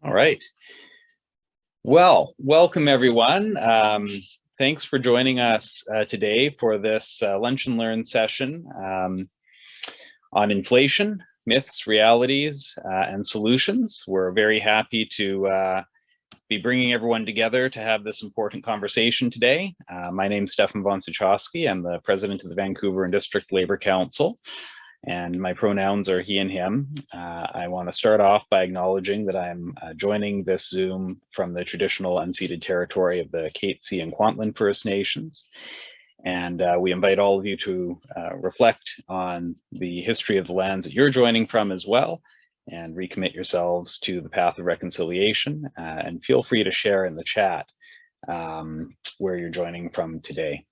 All right. Well, welcome everyone. Thanks for joining us today for this Lunch and Learn session on inflation, myths, realities, and solutions. We're very happy to be bringing everyone together to have this important conversation today. My name is Stefan von Suchowski. I'm the president of the Vancouver and District Labor Council, and my pronouns are he and him. I want to start off by acknowledging that I'm joining this Zoom from the traditional unceded territory of the Katzie and Kwantlen First Nations. And we invite all of you to reflect on the history of the lands that you're joining from as well, and recommit yourselves to the path of reconciliation. And feel free to share in the chat where you're joining from today.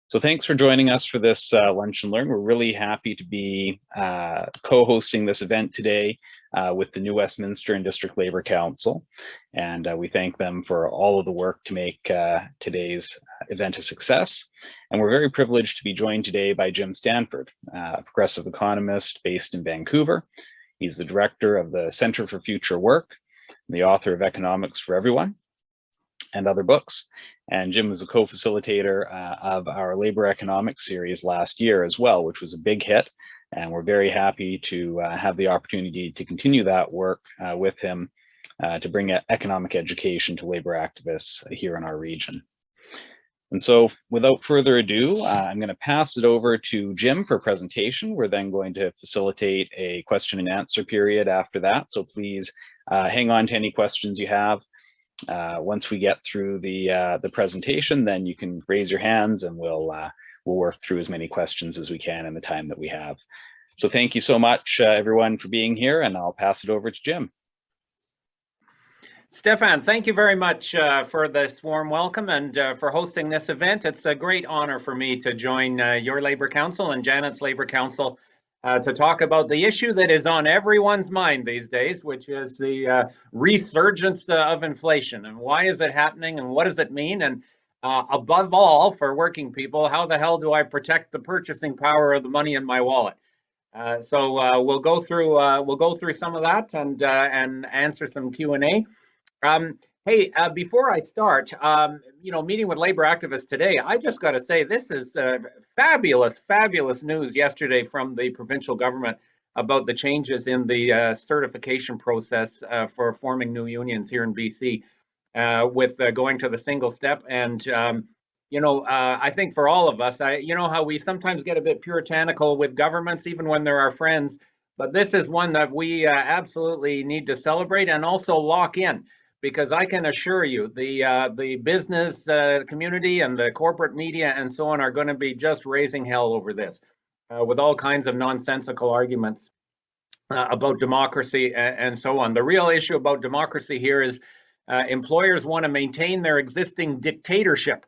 So thanks for joining us for this Lunch and Learn. We're really happy to be co-hosting this event today with the New Westminster and District Labor Council. And we thank them for all of the work to make today's event a success. And we're very privileged to be joined today by Jim Stanford, a progressive economist based in Vancouver. He's the director of the Center for Future Work, the author of Economics for Everyone, and other books. And Jim was a co-facilitator of our labor economics series last year as well, which was a big hit. And we're very happy to have the opportunity to continue that work with him to bring economic education to labor activists here in our region. And so without further ado, I'm going to pass it over to Jim for a presentation. We're then going to facilitate a question and answer period after that. So please hang on to any questions you have. Once we get through the presentation, then you can raise your hands and we'll work through as many questions as we can in the time that we have. So thank you so much, everyone, for being here, and I'll pass it over to Jim. Stefan, thank you very much for this warm welcome and for hosting this event. It's a great honor for me to join your Labor Council and Janet's Labor Council to talk about the issue that is on everyone's mind these days, which is the resurgence of inflation. And why is it happening and what does it mean? And above all, for working people, how the hell do I protect the purchasing power of the money in my wallet? So we'll go through some of that and answer some Q&A. Hey, before I start, meeting with labor activists today, I just got to say this is fabulous news yesterday from the provincial government about the changes in the certification process for forming new unions here in BC with going to the single step. And, I think for all of us, how we sometimes get a bit puritanical with governments, even when they're our friends, but this is one that we absolutely need to celebrate and also lock in. Because I can assure you, the business community and the corporate media and so on are going to be just raising hell over this, with all kinds of nonsensical arguments about democracy and so on. The real issue about democracy here is employers want to maintain their existing dictatorship,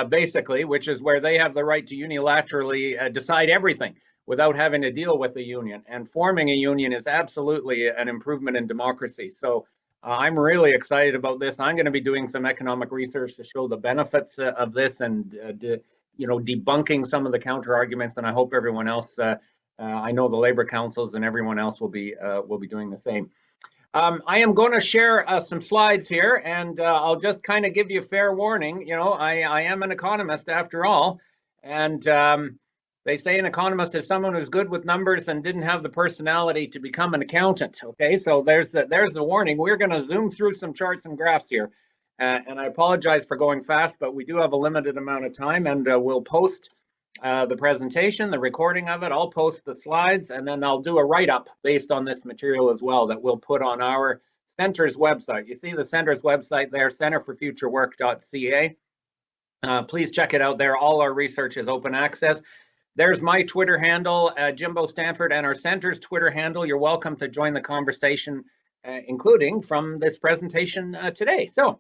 basically, which is where they have the right to unilaterally decide everything without having to deal with a union. And forming a union is absolutely an improvement in democracy. So I'm really excited about this. I'm going to be doing some economic research to show the benefits of this and, debunking some of the counter arguments. And I hope everyone else, I know the labor councils and everyone else will be doing the same. I am going to share some slides here, and I'll just kind of give you a fair warning. I am an economist after all, and they say an economist is someone who's good with numbers and didn't have the personality to become an accountant. Okay, so there's the warning. We're going to zoom through some charts and graphs here, and I apologize for going fast, but we do have a limited amount of time, and we'll post the presentation, the recording of it. I'll post the slides, and then I'll do a write-up based on this material as well that we'll put on our center's website. You see the center's website there, centerforfuturework.ca. Please check it out there. All our research is open access. There's my Twitter handle, Jimbo Stanford, and our center's Twitter handle. You're welcome to join the conversation, including from this presentation today. So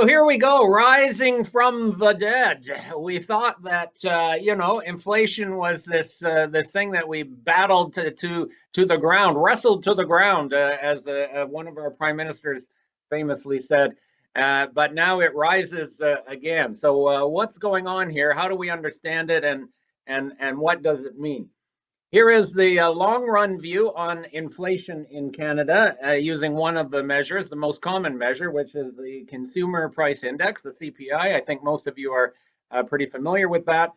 here we go, rising from the dead. We thought that inflation was this thing that we battled to the ground, wrestled to the ground, as one of our prime ministers famously said. But now it rises again. So what's going on here? How do we understand it? And what does it mean? Here is the long-run view on inflation in Canada using one of the measures, the most common measure, which is the Consumer Price Index, the CPI. I think most of you are pretty familiar with that.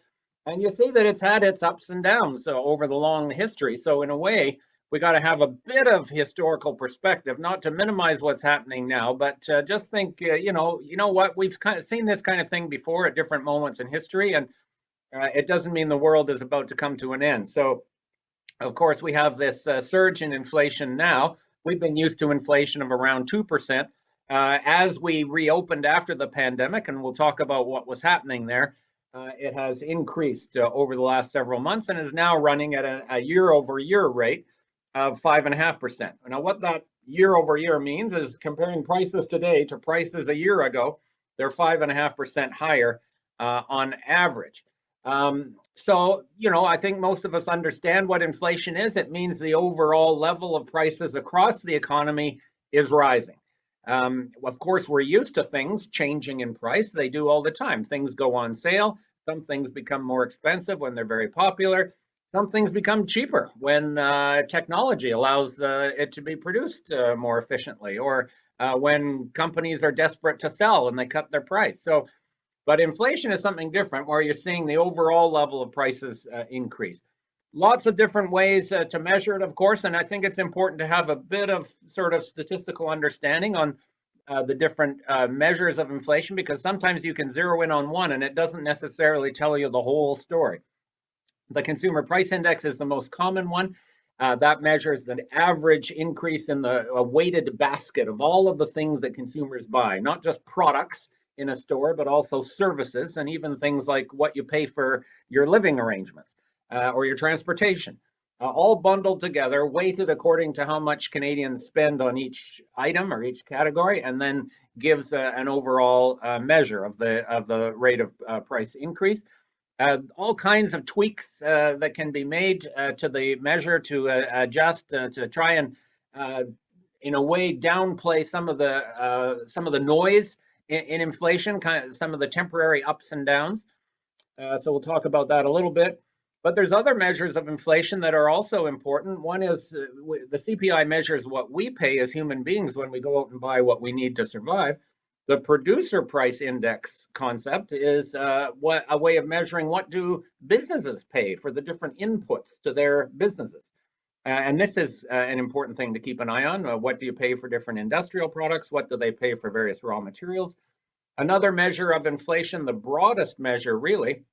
And you see that it's had its ups and downs over the long history. So in a way, we got to have a bit of historical perspective, not to minimize what's happening now, but just think, you know what, we've kind of seen this kind of thing before at different moments in history, and it doesn't mean the world is about to come to an end. So of course, we have this surge in inflation now. We've been used to inflation of around 2%. As we reopened after the pandemic, and we'll talk about what was happening there, it has increased over the last several months and is now running at a year-over-year rate of 5.5%. Now, what that year-over-year means is comparing prices today to prices a year ago, they're 5.5% higher on average. So, I think most of us understand what inflation is. It means the overall level of prices across the economy is rising. Of course, we're used to things changing in price. They do all the time. Things go on sale. Some things become more expensive when they're very popular. Some things become cheaper when technology allows it to be produced more efficiently, or when companies are desperate to sell and they cut their price. But inflation is something different, where you're seeing the overall level of prices increase. Lots of different ways to measure it, of course, and I think it's important to have a bit of sort of statistical understanding on the different measures of inflation, because sometimes you can zero in on one and it doesn't necessarily tell you the whole story. The Consumer Price Index is the most common one. That measures the average increase in the weighted basket of all of the things that consumers buy, not just products in a store, but also services, and even things like what you pay for your living arrangements or your transportation, all bundled together, weighted according to how much Canadians spend on each item or each category, and then gives an overall measure of the rate of price increase. All kinds of tweaks that can be made to the measure to adjust to try and in a way downplay some of the noise in inflation, kind of some of the temporary ups and downs. So we'll talk about that a little bit. But there's other measures of inflation that are also important. One is the CPI measures what we pay as human beings when we go out and buy what we need to survive. The producer price index concept is a way of measuring what do businesses pay for the different inputs to their businesses. And this is an important thing to keep an eye on. What do you pay for different industrial products? What do they pay for various raw materials? Another measure of inflation, the broadest measure really,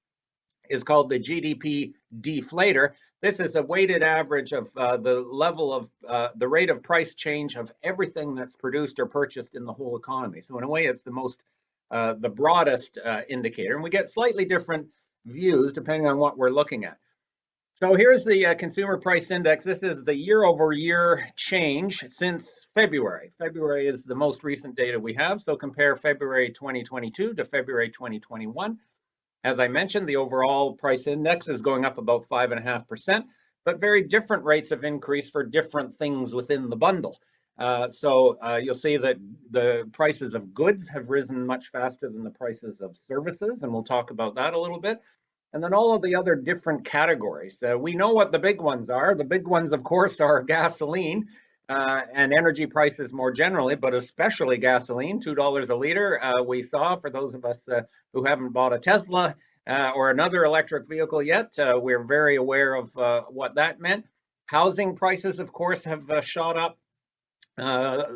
is called the GDP deflator. This is a weighted average of the level of the rate of price change of everything that's produced or purchased in the whole economy. So in a way, it's the broadest indicator. And we get slightly different views depending on what we're looking at. So here's the Consumer Price Index. This is the year-over-year change since February. February is the most recent data we have. So compare February 2022 to February 2021. As I mentioned, the overall price index is going up about 5.5%, but very different rates of increase for different things within the bundle. So you'll see that the prices of goods have risen much faster than the prices of services, and we'll talk about that a little bit. And then all of the other different categories. We know what the big ones are. The big ones, of course, are gasoline and energy prices more generally, but especially gasoline, $2 a liter. We saw, for those of us who haven't bought a Tesla or another electric vehicle yet, we're very aware of what that meant. Housing prices, of course, have shot up.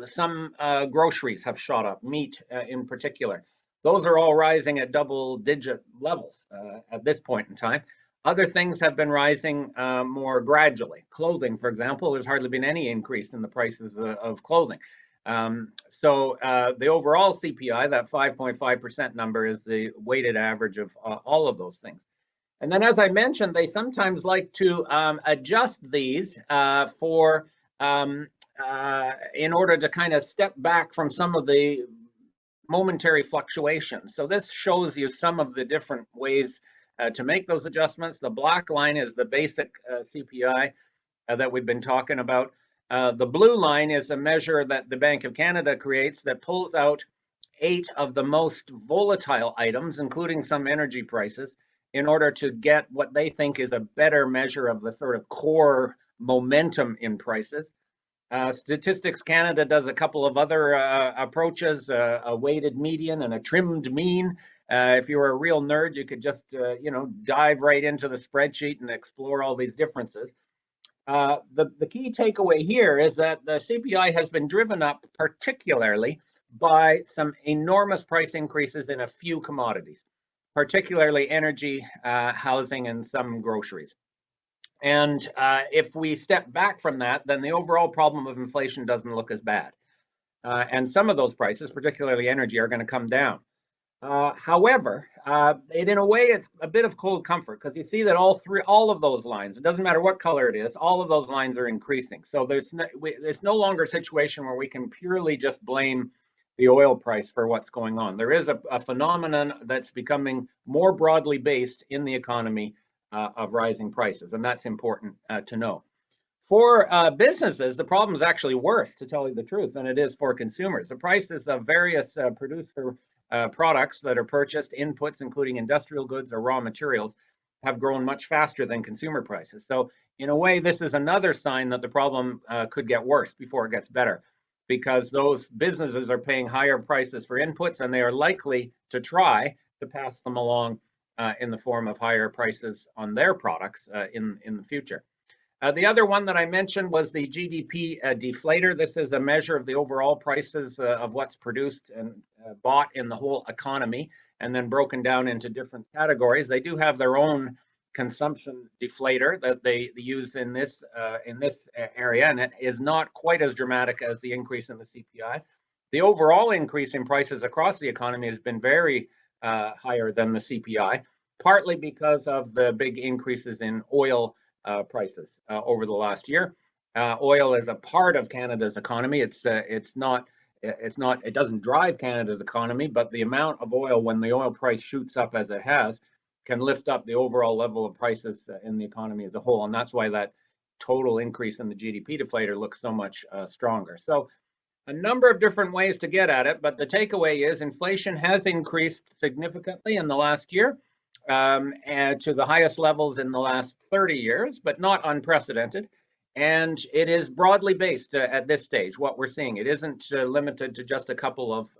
Some groceries have shot up, meat in particular. Those are all rising at double-digit levels at this point in time. Other things have been rising more gradually. Clothing, for example, there's hardly been any increase in the prices of clothing. So the overall CPI, that 5.5% number, is the weighted average of all of those things. And then, as I mentioned, they sometimes like to adjust these in order to kind of step back from some of the momentary fluctuations. So this shows you some of the different ways to make those adjustments. The black line is the basic CPI that we've been talking about. The blue line is a measure that the Bank of Canada creates that pulls out 8 of the most volatile items, including some energy prices, in order to get what they think is a better measure of the sort of core momentum in prices. Statistics Canada does a couple of other approaches, a weighted median and a trimmed mean. If you were a real nerd, you could just dive right into the spreadsheet and explore all these differences. The key takeaway here is that the CPI has been driven up particularly by some enormous price increases in a few commodities, particularly energy, housing, and some groceries. And if we step back from that, then the overall problem of inflation doesn't look as bad. And some of those prices, particularly energy, are going to come down. However, in a way, it's a bit of cold comfort because you see that all of those lines, it doesn't matter what color it is, all of those lines are increasing. So there's no longer a situation where we can purely just blame the oil price for what's going on. There is a phenomenon that's becoming more broadly based in the economy of rising prices, and that's important to know. For businesses, the problem is actually worse, to tell you the truth, than it is for consumers. The prices of various producer products that are purchased, inputs, including industrial goods or raw materials, have grown much faster than consumer prices. So in a way, this is another sign that the problem could get worse before it gets better, because those businesses are paying higher prices for inputs, and they are likely to try to pass them along in the form of higher prices on their products in the future. The other one that I mentioned was the GDP deflator. This is a measure of the overall prices of what's produced and bought in the whole economy, and then broken down into different categories. They do have their own consumption deflator that they use in this area, and it is not quite as dramatic as the increase in the CPI. The overall increase in prices across the economy has been very higher than the CPI, partly because of the big increases in oil prices over the last year. Oil is a part of Canada's economy. It doesn't drive Canada's economy, but the amount of oil, when the oil price shoots up as it has, can lift up the overall level of prices in the economy as a whole. And that's why that total increase in the GDP deflator looks so much stronger. So a number of different ways to get at it, but the takeaway is inflation has increased significantly in the last year, and to the highest levels in the last 30 years, but not unprecedented. And it is broadly based at this stage, what we're seeing. It isn't limited to just a couple of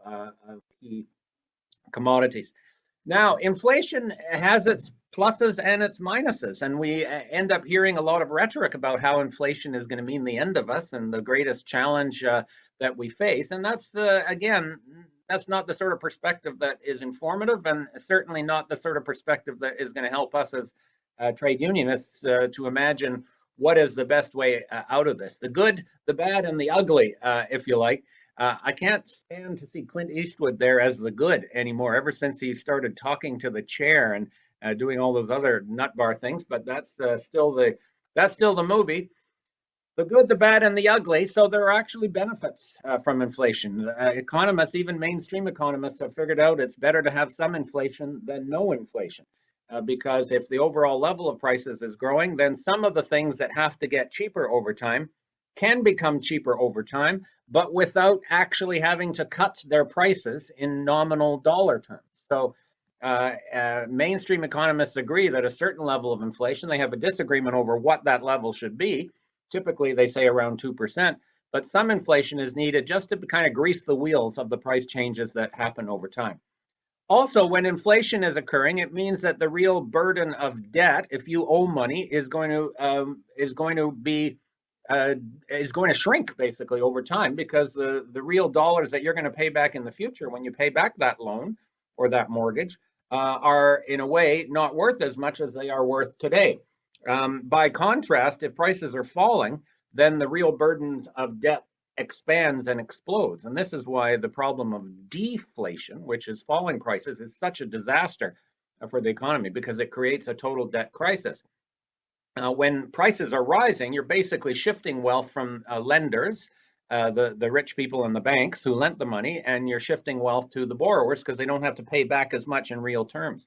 key commodities. Now, inflation has its pluses and its minuses, and we end up hearing a lot of rhetoric about how inflation is going to mean the end of us and the greatest challenge that we face. And that's, again, that's not the sort of perspective that is informative, and certainly not the sort of perspective that is going to help us as trade unionists to imagine what is the best way out of this. The good, the bad, and the ugly, if you like. I can't stand to see Clint Eastwood there as the good anymore, ever since he started talking to the chair and doing all those other nut bar things, but that's still the movie. The good, the bad, and the ugly. So there are actually benefits from inflation. Economists, even mainstream economists, have figured out it's better to have some inflation than no inflation. Because if the overall level of prices is growing, then some of the things that have to get cheaper over time can become cheaper over time, but without actually having to cut their prices in nominal dollar terms. So mainstream economists agree that a certain level of inflation, they have a disagreement over what that level should be. Typically, they say around 2%, but some inflation is needed just to kind of grease the wheels of the price changes that happen over time. Also, when inflation is occurring, it means that the real burden of debt, if you owe money, is going to shrink basically over time, because the real dollars that you're going to pay back in the future when you pay back that loan or that mortgage are in a way not worth as much as they are worth today. By contrast, if prices are falling, then the real burdens of debt expands and explodes. And this is why the problem of deflation, which is falling prices, is such a disaster for the economy, because it creates a total debt crisis. When prices are rising, you're basically shifting wealth from lenders, the rich people and the banks who lent the money, and you're shifting wealth to the borrowers because they don't have to pay back as much in real terms.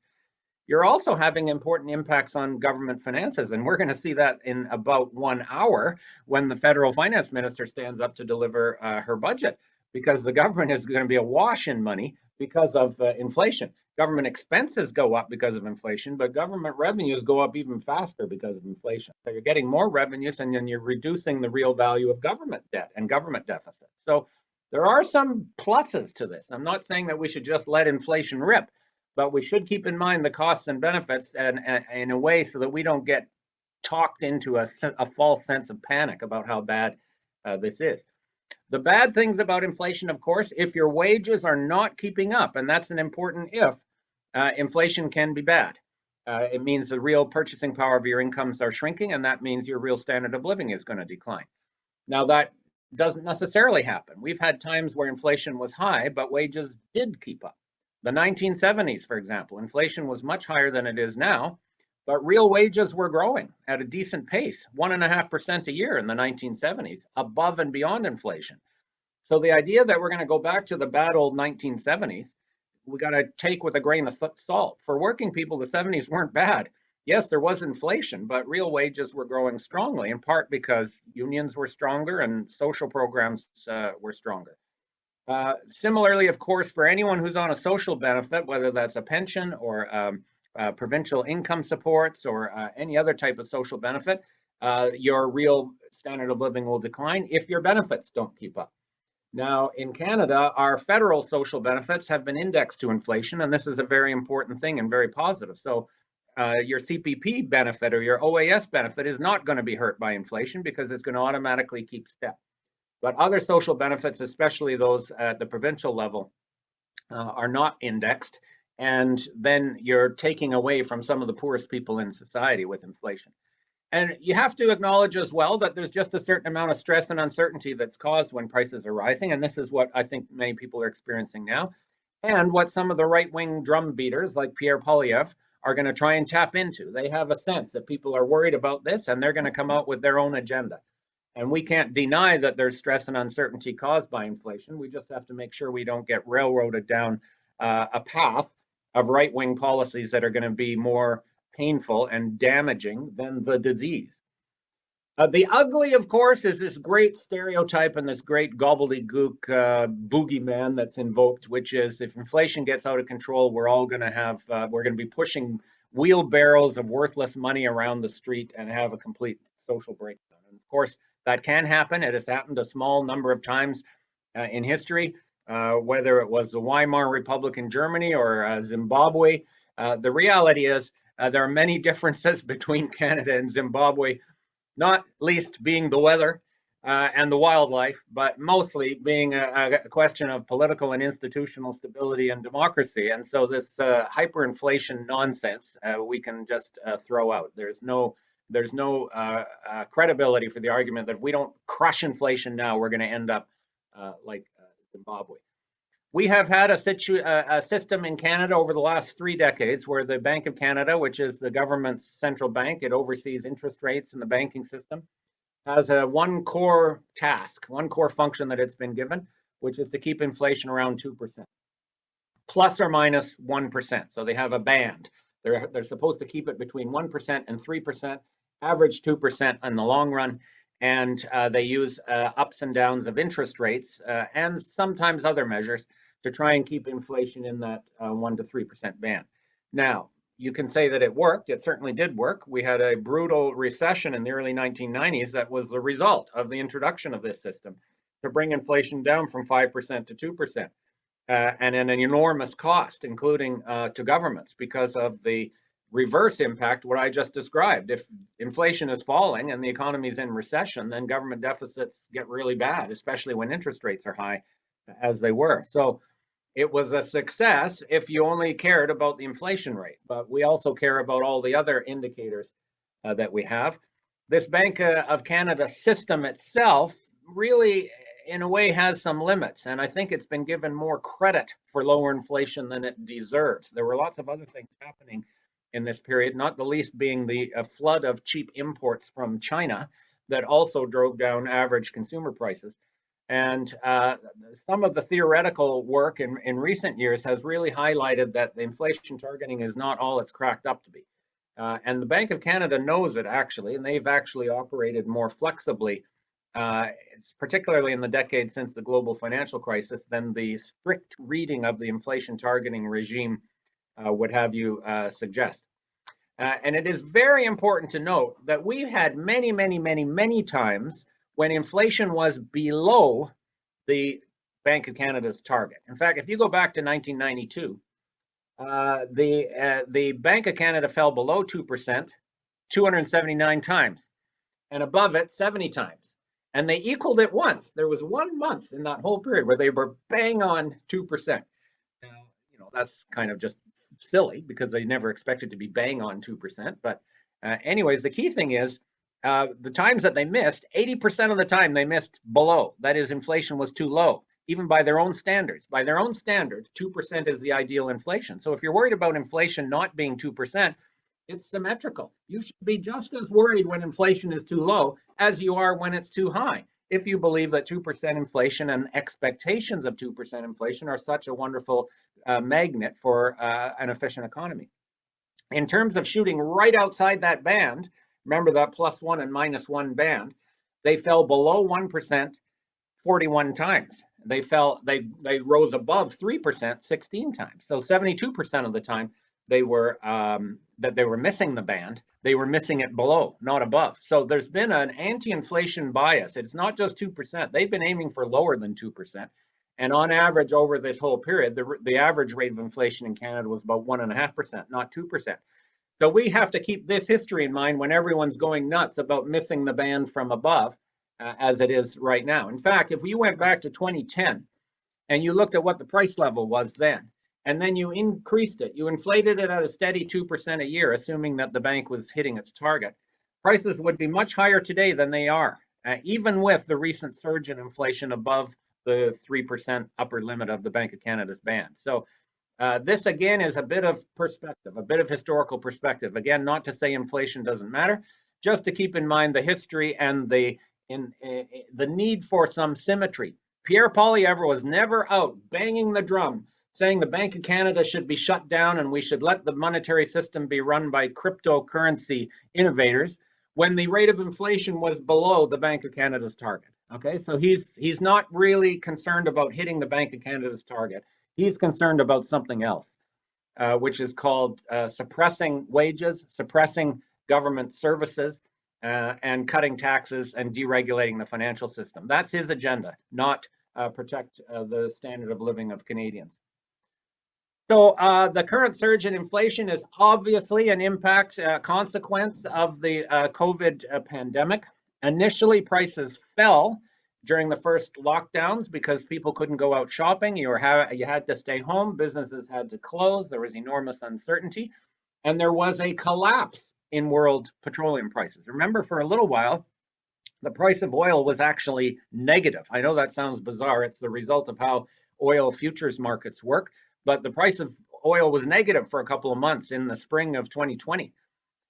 You're also having important impacts on government finances, and we're going to see that in about 1 hour when the federal finance minister stands up to deliver her budget, because the government is going to be awash in money because of inflation. government expenses go up because of inflation, but government revenues go up even faster because of inflation. So you're getting more revenues, and then you're reducing the real value of government debt and government deficits. So there are some pluses to this. I'm not saying that we should just let inflation rip, but we should keep in mind the costs and benefits and in a way so that we don't get talked into a false sense of panic about how bad this is. The bad things about inflation, of course, if your wages are not keeping up, and that's an important if, inflation can be bad. It means the real purchasing power of your incomes are shrinking, and that means your real standard of living is going to decline. Now, that doesn't necessarily happen. We've had times where inflation was high, but wages did keep up. The 1970s, for example, inflation was much higher than it is now, but real wages were growing at a decent pace, 1.5% a year in the 1970s, above and beyond inflation. So the idea that we're going to go back to the bad old 1970s, we got to take with a grain of salt. For working people, the 70s weren't bad. Yes, there was inflation, but real wages were growing strongly, in part because unions were stronger and social programs were stronger. Similarly, of course, for anyone who's on a social benefit, whether that's a pension or provincial income supports or any other type of social benefit, your real standard of living will decline if your benefits don't keep up. Now, in Canada, our federal social benefits have been indexed to inflation, and this is a very important thing and very positive. So your CPP benefit or your OAS benefit is not going to be hurt by inflation because it's going to automatically keep step. But other social benefits, especially those at the provincial level, are not indexed, and then you're taking away from some of the poorest people in society with inflation. And you have to acknowledge as well that there's just a certain amount of stress and uncertainty that's caused when prices are rising, and this is what I think many people are experiencing now, and what some of the right-wing drum beaters like Pierre Poilievre are going to try and tap into. They have a sense that people are worried about this, and they're going to come out with their own agenda. And we can't deny that there's stress and uncertainty caused by inflation. We just have to make sure we don't get railroaded down a path of right-wing policies that are going to be more painful and damaging than the disease. The ugly, of course, is this great stereotype and this great gobbledygook boogeyman that's invoked, which is if inflation gets out of control, we're all going to have, we're going to be pushing wheelbarrows of worthless money around the street and have a complete social breakdown. And of course, that can happen. It has happened a small number of times in history, whether it was the Weimar Republic in Germany or Zimbabwe. The reality is there are many differences between Canada and Zimbabwe, not least being the weather and the wildlife, but mostly being a question of political and institutional stability and democracy. And so this hyperinflation nonsense we can just throw out. There's no credibility for the argument that if we don't crush inflation now, we're going to end up like Zimbabwe. We have had a system in Canada over the last 3 decades where the Bank of Canada, which is the government's central bank, it oversees interest rates in the banking system, has one core task, one core function that it's been given, which is to keep inflation around 2%, plus or minus 1%. So they have a band. They're supposed to keep it between 1% and 3%, average 2% in the long run. And they use ups and downs of interest rates and sometimes other measures to try and keep inflation in that 1 to 3% band. Now, you can say that it worked. It certainly did work. We had a brutal recession in the early 1990s that was the result of the introduction of this system to bring inflation down from 5% to 2%. And an enormous cost, including to governments, because of the reverse impact, what I just described. If inflation is falling and the economy is in recession, then government deficits get really bad, especially when interest rates are high, as they were. So it was a success if you only cared about the inflation rate, but we also care about all the other indicators that we have. This Bank of Canada system itself really, in a way, has some limits, and I think it's been given more credit for lower inflation than it deserves. There were lots of other things happening in this period, not the least being the flood of cheap imports from China that also drove down average consumer prices. And some of the theoretical work in recent years has really highlighted that the inflation targeting is not all it's cracked up to be. And the Bank of Canada knows it, actually, and they've actually operated more flexibly, particularly in the decade since the global financial crisis, than the strict reading of the inflation targeting regime would have you suggest. And it is very important to note that we've had many times when inflation was below the Bank of Canada's target. In fact, if you go back to 1992, the Bank of Canada fell below 2% 279 times, and above it 70 times. And they equaled it once. There was 1 month in that whole period where they were bang on 2%. Now, that's kind of just silly because they never expected to be bang on 2%. But anyways, the key thing is the times that they missed, 80% of the time they missed below. That is, inflation was too low, even by their own standards. By their own standards, 2% is the ideal inflation. So if you're worried about inflation not being 2%, it's symmetrical. You should be just as worried when inflation is too low as you are when it's too high, if you believe that 2% inflation and expectations of 2% inflation are such a wonderful magnet for an efficient economy. In terms of shooting right outside that band, remember that +1 and -1 band, they fell below 1% 41 times. They rose above 3% 16 times. So 72% of the time they were missing the band. They were missing it below, not above. So there's been an anti-inflation bias. It's not just 2%. They've been aiming for lower than 2%. And on average, over this whole period, the average rate of inflation in Canada was about 1.5%, not 2%. So we have to keep this history in mind when everyone's going nuts about missing the band from above, as it is right now. In fact, if we went back to 2010 and you looked at what the price level was then, and then you increased it, you inflated it at a steady 2% a year, assuming that the bank was hitting its target, prices would be much higher today than they are, even with the recent surge in inflation above the 3% upper limit of the Bank of Canada's band. So this again is a bit of perspective, a bit of historical perspective. Again, not to say inflation doesn't matter, just to keep in mind the history and the need for some symmetry. Pierre Poilievre was never out banging the drum saying the Bank of Canada should be shut down and we should let the monetary system be run by cryptocurrency innovators when the rate of inflation was below the Bank of Canada's target. Okay, so he's not really concerned about hitting the Bank of Canada's target. He's concerned about something else, which is called suppressing wages, suppressing government services, and cutting taxes and deregulating the financial system. That's his agenda, not protect the standard of living of Canadians. So the current surge in inflation is obviously an impact, consequence of the COVID pandemic. Initially, prices fell during the first lockdowns because people couldn't go out shopping. You had to stay home. Businesses had to close. There was enormous uncertainty. And there was a collapse in world petroleum prices. Remember, for a little while, the price of oil was actually negative. I know that sounds bizarre. It's the result of how oil futures markets work. But the price of oil was negative for a couple of months in the spring of 2020.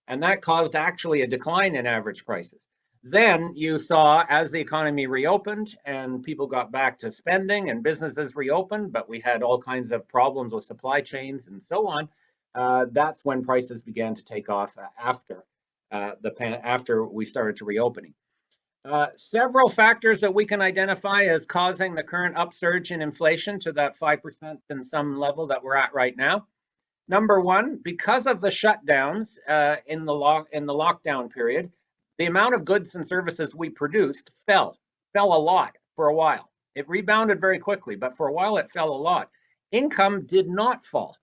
And that caused actually a decline in average prices. Then you saw, as the economy reopened and people got back to spending and businesses reopened, but we had all kinds of problems with supply chains and so on, that's when prices began to take off after we started to reopening. Several factors that we can identify as causing the current upsurge in inflation to that 5% and some level that we're at right now. Number one, because of the shutdowns in the lockdown period, the amount of goods and services we produced fell a lot for a while. It rebounded very quickly, but for a while it fell a lot. Income did not fall,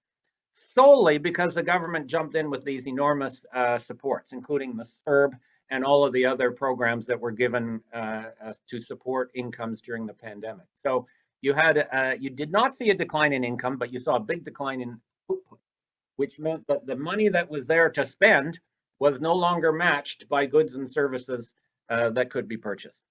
solely because the government jumped in with these enormous supports, including the CERB and all of the other programs that were given to support incomes during the pandemic. So you did not see a decline in income, but you saw a big decline in output, which meant that the money that was there to spend was no longer matched by goods and services that could be purchased.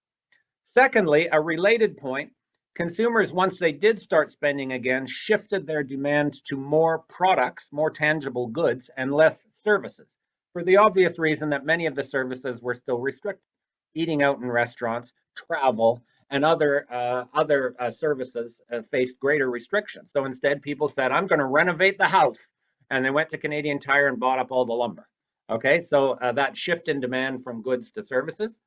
Secondly, a related point, consumers, once they did start spending again, shifted their demand to more products, more tangible goods, and less services, for the obvious reason that many of the services were still restricted. Eating out in restaurants, travel, and other services faced greater restrictions. So instead, people said, I'm going to renovate the house. And they went to Canadian Tire and bought up all the lumber. Okay, so that shift in demand from goods to services.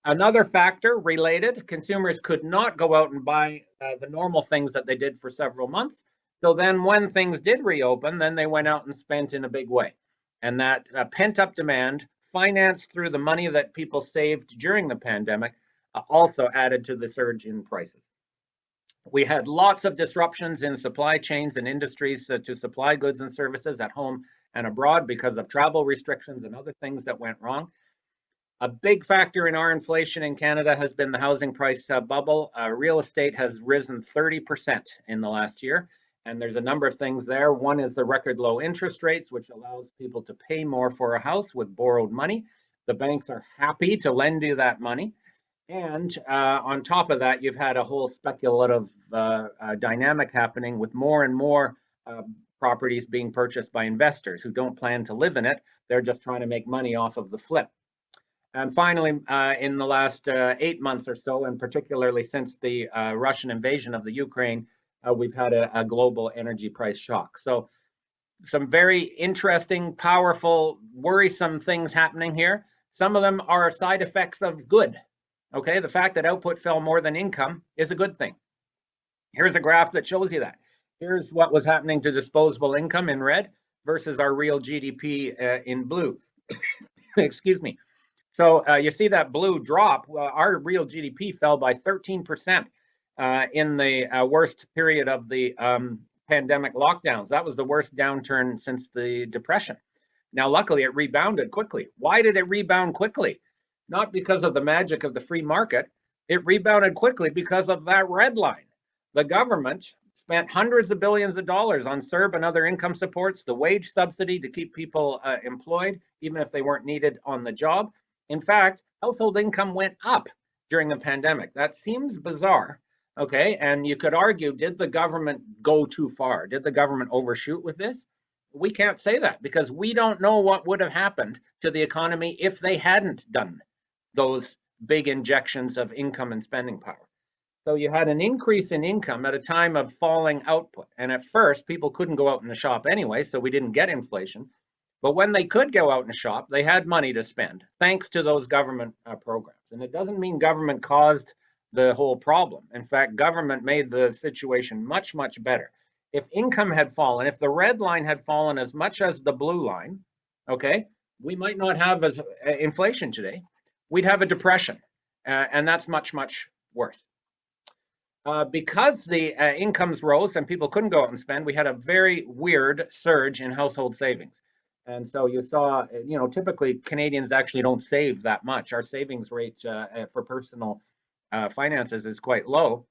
Another factor related, consumers could not go out and buy the normal things that they did for several months So then when things did reopen, then they went out and spent in a big way. And that pent-up demand, financed through the money that people saved during the pandemic, also added to the surge in prices. We had lots of disruptions in supply chains and industries to supply goods and services at home and abroad because of travel restrictions and other things that went wrong. A big factor in our inflation in Canada has been the housing price bubble. Real estate has risen 30% in the last year. And there's a number of things there. One is the record low interest rates, which allows people to pay more for a house with borrowed money. The banks are happy to lend you that money. And on top of that, you've had a whole speculative dynamic happening with more and more properties being purchased by investors who don't plan to live in it. They're just trying to make money off of the flip. And finally, in the last 8 months or so, and particularly since the Russian invasion of the Ukraine, we've had a global energy price shock. So some very interesting, powerful, worrisome things happening here. Some of them are side effects of good. Okay, the fact that output fell more than income is a good thing. Here's a graph that shows you that. Here's what was happening to disposable income in red versus our real GDP in blue. Excuse me. So you see that blue drop. Our real GDP fell by 13% in the worst period of the pandemic lockdowns. That was the worst downturn since the Depression. Now, luckily, it rebounded quickly. Why did it rebound quickly? Not because of the magic of the free market. It rebounded quickly because of that red line. The government spent hundreds of billions of dollars on CERB and other income supports, the wage subsidy to keep people employed, even if they weren't needed on the job. In fact, household income went up during the pandemic. That seems bizarre, okay? And you could argue, did the government go too far? Did the government overshoot with this? We can't say that because we don't know what would have happened to the economy if they hadn't done those big injections of income and spending power. So you had an increase in income at a time of falling output. And at first, people couldn't go out in the shop anyway, so we didn't get inflation. But when they could go out and shop, they had money to spend, thanks to those government programs. And it doesn't mean government caused the whole problem. In fact, government made the situation much, much better. If income had fallen, if the red line had fallen as much as the blue line, okay, we might not have as inflation today. We'd have a depression, and that's much, much worse. Because the incomes rose and people couldn't go out and spend, we had a very weird surge in household savings. And so you saw, you know, typically Canadians actually don't save that much. Our savings rate for personal finances is quite low.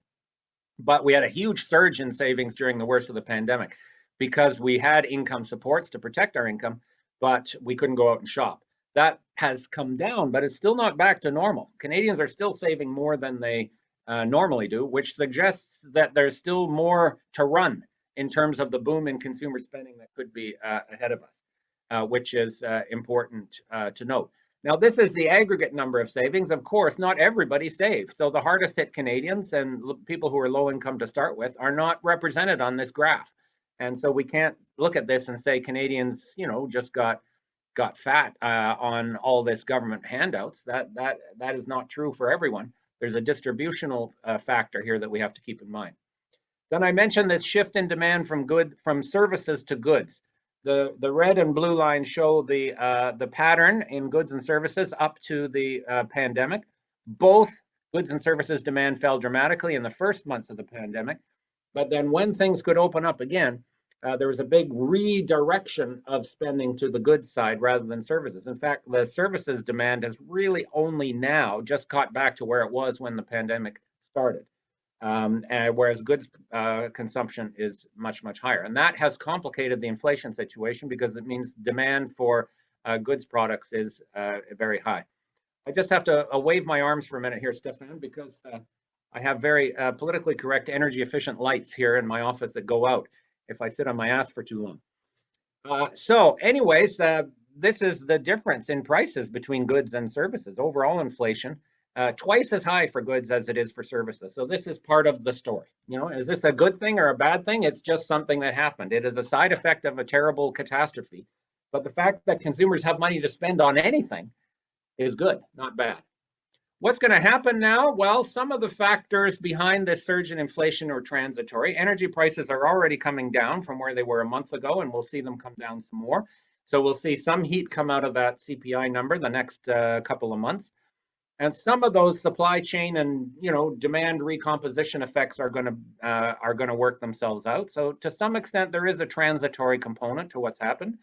But we had a huge surge in savings during the worst of the pandemic because we had income supports to protect our income, but we couldn't go out and shop. That has come down, but it's still not back to normal. Canadians are still saving more than they normally do, which suggests that there's still more to run in terms of the boom in consumer spending that could be ahead of us, which is important to note. Now, this is the aggregate number of savings. Of course, not everybody saved. So the hardest hit Canadians and people who are low income to start with are not represented on this graph. And so we can't look at this and say Canadians, you know, just got fat on all this government handouts. That is not true for everyone. There's a distributional factor here that we have to keep in mind. Then I mentioned this shift in demand from services to goods. The red and blue lines show the pattern in goods and services up to the pandemic. Both goods and services demand fell dramatically in the first months of the pandemic, but then when things could open up again, there was a big redirection of spending to the goods side rather than services. In fact, the services demand has really only now just caught back to where it was when the pandemic started. Whereas goods consumption is much, much higher. And that has complicated the inflation situation because it means demand for goods products is very high. I just have to wave my arms for a minute here, Stefan, because I have very politically correct energy efficient lights here in my office that go out if I sit on my ass for too long. So anyways, this is the difference in prices between goods and services. Overall inflation, twice as high for goods as it is for services. So this is part of the story. You know, is this a good thing or a bad thing? It's just something that happened. It is a side effect of a terrible catastrophe. But the fact that consumers have money to spend on anything is good, not bad. What's going to happen now? Well, some of the factors behind this surge in inflation are transitory. Energy prices are already coming down from where they were a month ago, and we'll see them come down some more. So we'll see some heat come out of that CPI number the next couple of months. And some of those supply chain and demand recomposition effects are going to work themselves out. So to some extent, there is a transitory component to what's happened.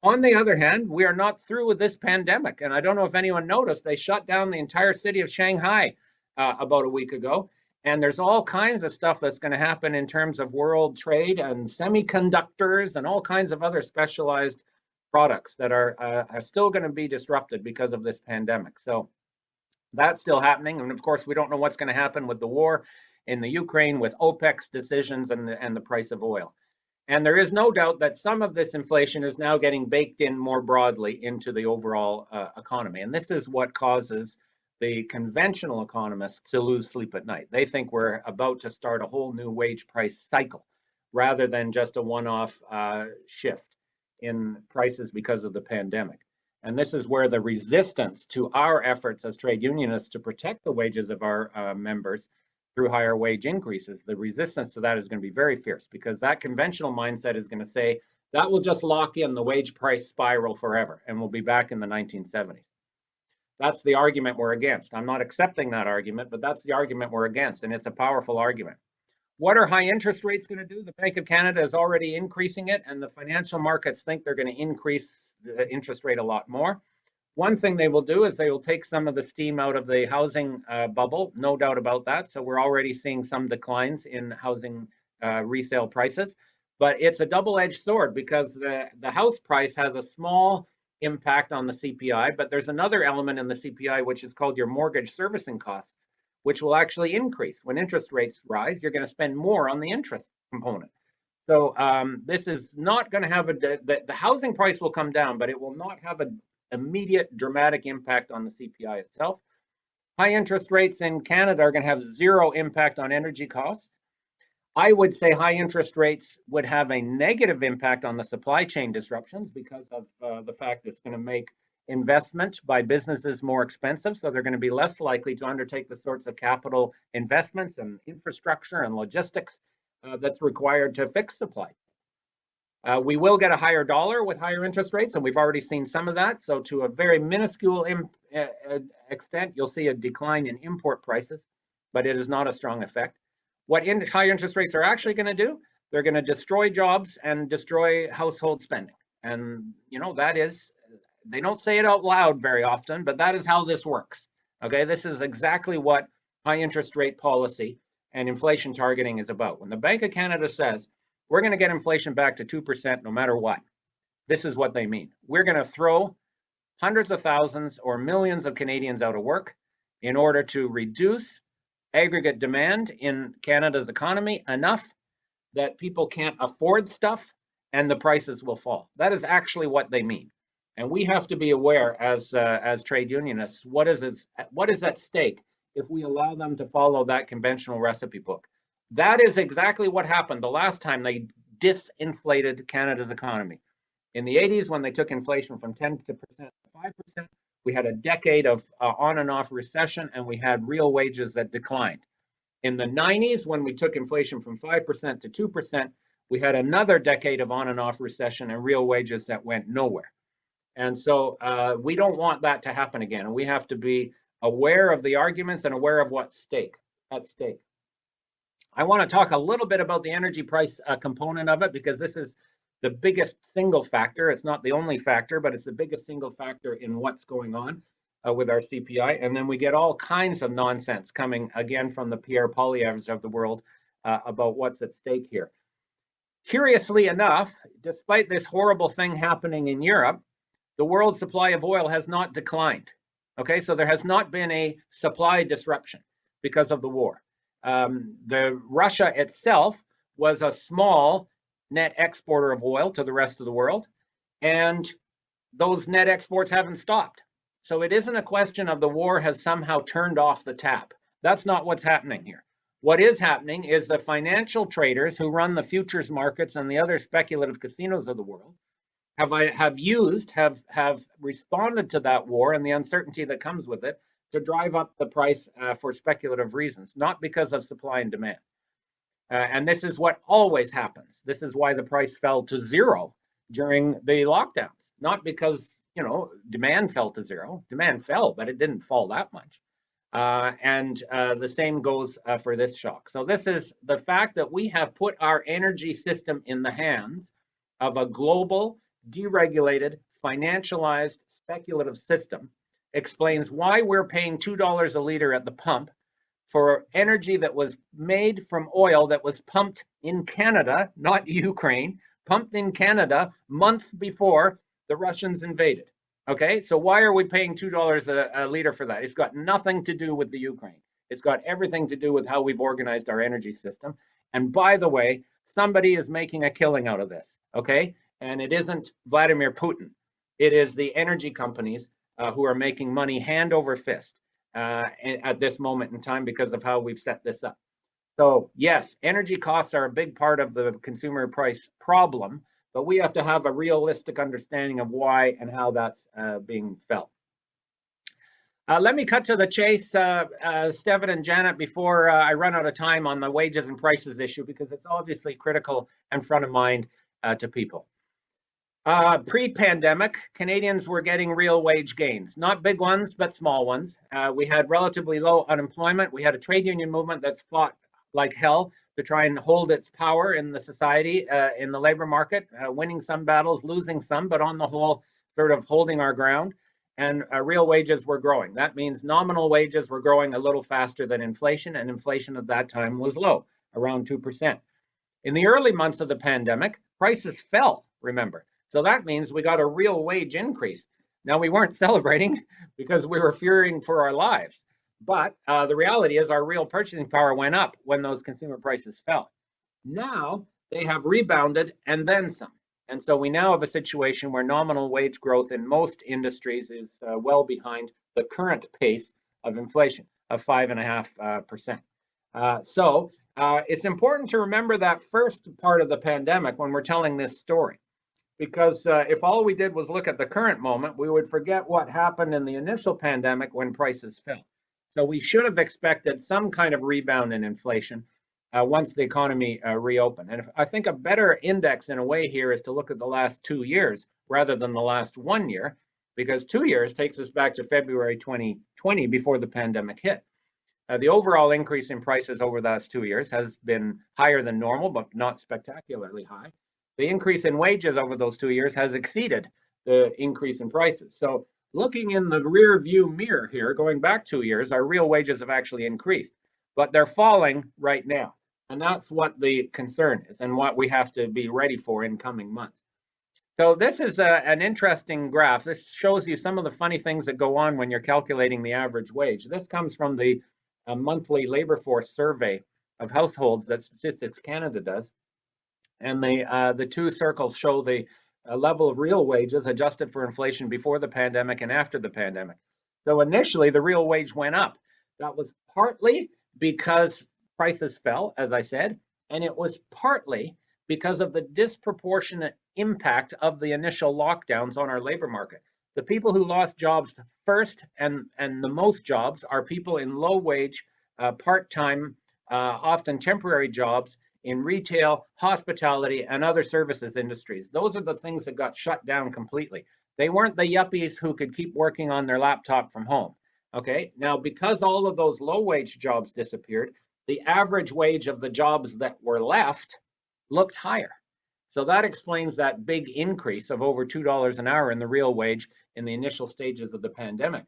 On the other hand, we are not through with this pandemic. And I don't know if anyone noticed, they shut down the entire city of Shanghai about a week ago. And there's all kinds of stuff that's going to happen in terms of world trade and semiconductors and all kinds of other specialized products that are still going to be disrupted because of this pandemic. So that's still happening. And of course, we don't know what's going to happen with the war in the Ukraine, with OPEC's decisions and the price of oil. And there is no doubt that some of this inflation is now getting baked in more broadly into the overall economy. And this is what causes the conventional economists to lose sleep at night. They think we're about to start a whole new wage price cycle rather than just a one-off shift in prices because of the pandemic. And this is where the resistance to our efforts as trade unionists to protect the wages of our members through higher wage increases, the resistance to that is going to be very fierce, because that conventional mindset is going to say that will just lock in the wage price spiral forever and we'll be back in the 1970s. That's the argument we're against. I'm not accepting that argument, but that's the argument we're against, and it's a powerful argument. What are high interest rates going to do? The Bank of Canada is already increasing it, and the financial markets think they're going to increase the interest rate a lot more. One thing they will do is they will take some of the steam out of the housing bubble, no doubt about that. So we're already seeing some declines in housing resale prices. But it's a double-edged sword, because the house price has a small impact on the CPI, but there's another element in the CPI which is called your mortgage servicing costs, which will actually increase. When interest rates rise, you're going to spend more on the interest component. So this is not going to have the housing price will come down, but it will not have an immediate dramatic impact on the CPI itself. High interest rates in Canada are going to have zero impact on energy costs. I would say high interest rates would have a negative impact on the supply chain disruptions because of the fact it's going to make investment by businesses more expensive. So they're going to be less likely to undertake the sorts of capital investments and infrastructure and logistics that's required to fix supply. We will get a higher dollar with higher interest rates, and we've already seen some of that. So to a very minuscule extent, you'll see a decline in import prices, but it is not a strong effect. What high interest rates are actually going to do, they're going to destroy jobs and destroy household spending. And, that is, they don't say it out loud very often, but that is how this works. Okay, this is exactly what high interest rate policy and inflation targeting is about. When the Bank of Canada says, we're going to get inflation back to 2% no matter what, this is what they mean. We're going to throw hundreds of thousands or millions of Canadians out of work in order to reduce aggregate demand in Canada's economy enough that people can't afford stuff and the prices will fall. That is actually what they mean. And we have to be aware as trade unionists, what is at stake if we allow them to follow that conventional recipe book. That is exactly what happened the last time they disinflated Canada's economy. In the 80s, when they took inflation from 10% to 5%, we had a decade of on and off recession, and we had real wages that declined. In the 90s, when we took inflation from 5% to 2%, we had another decade of on and off recession and real wages that went nowhere. And so we don't want that to happen again. And we have to be aware of the arguments and aware of what's at stake. I want to talk a little bit about the energy price component of it, because this is the biggest single factor. It's not the only factor, but it's the biggest single factor in what's going on with our CPI. And then we get all kinds of nonsense coming again from the Pierre Poilievres of the world about what's at stake here. Curiously enough, despite this horrible thing happening in Europe, the world supply of oil has not declined. Okay, so there has not been a supply disruption because of the war. The Russia itself was a small net exporter of oil to the rest of the world, and those net exports haven't stopped. So it isn't a question of the war has somehow turned off the tap. That's not what's happening here. What is happening is the financial traders who run the futures markets and the other speculative casinos of the world have responded to that war and the uncertainty that comes with it to drive up the price for speculative reasons, not because of supply and demand. And this is what always happens. This is why the price fell to zero during the lockdowns, not because, demand fell to zero. Demand fell, but it didn't fall that much. And the same goes for this shock. So this is the fact that we have put our energy system in the hands of a global, deregulated, financialized, speculative system explains why we're paying $2 a liter at the pump for energy that was made from oil that was pumped in Canada, not Ukraine, pumped in Canada months before the Russians invaded. Okay, so why are we paying $2 a liter for that? It's got nothing to do with the Ukraine. It's got everything to do with how we've organized our energy system. And by the way, somebody is making a killing out of this, okay? And it isn't Vladimir Putin. It is the energy companies who are making money hand over fist at this moment in time because of how we've set this up. So yes, energy costs are a big part of the consumer price problem, but we have to have a realistic understanding of why and how that's being felt. Let me cut to the chase, Stefan and Janet, before I run out of time on the wages and prices issue, because it's obviously critical and front of mind to people. Pre-pandemic, Canadians were getting real wage gains, not big ones, but small ones. We had relatively low unemployment. We had a trade union movement that's fought like hell to try and hold its power in the society, in the labor market, winning some battles, losing some, but on the whole, sort of holding our ground. And real wages were growing. That means nominal wages were growing a little faster than inflation, and inflation at that time was low, around 2%. In the early months of the pandemic, prices fell, remember. So that means we got a real wage increase. Now, we weren't celebrating because we were fearing for our lives. But the reality is our real purchasing power went up when those consumer prices fell. Now they have rebounded and then some. And so we now have a situation where nominal wage growth in most industries is well behind the current pace of inflation of 5.5%. So it's important to remember that first part of the pandemic when we're telling this story. Because if all we did was look at the current moment, we would forget what happened in the initial pandemic when prices fell. So we should have expected some kind of rebound in inflation once the economy reopened. And I think a better index in a way here is to look at the last 2 years rather than the last 1 year, because 2 years takes us back to February 2020 before the pandemic hit. The overall increase in prices over the last 2 years has been higher than normal, but not spectacularly high. The increase in wages over those 2 years has exceeded the increase in prices. So looking in the rear view mirror here, going back 2 years, our real wages have actually increased, but they're falling right now. And that's what the concern is and what we have to be ready for in coming months. So this is an interesting graph. This shows you some of the funny things that go on when you're calculating the average wage. This comes from the monthly labor force survey of households that Statistics Canada does. And the two circles show the level of real wages adjusted for inflation before the pandemic and after the pandemic. So initially, the real wage went up. That was partly because prices fell, as I said, and it was partly because of the disproportionate impact of the initial lockdowns on our labor market. The people who lost jobs first and the most jobs are people in low wage, part-time, often temporary jobs in retail, hospitality, and other services industries. Those are the things that got shut down completely. They weren't the yuppies who could keep working on their laptop from home. Okay, now because all of those low wage jobs disappeared, the average wage of the jobs that were left looked higher. So that explains that big increase of over $2 an hour in the real wage in the initial stages of the pandemic.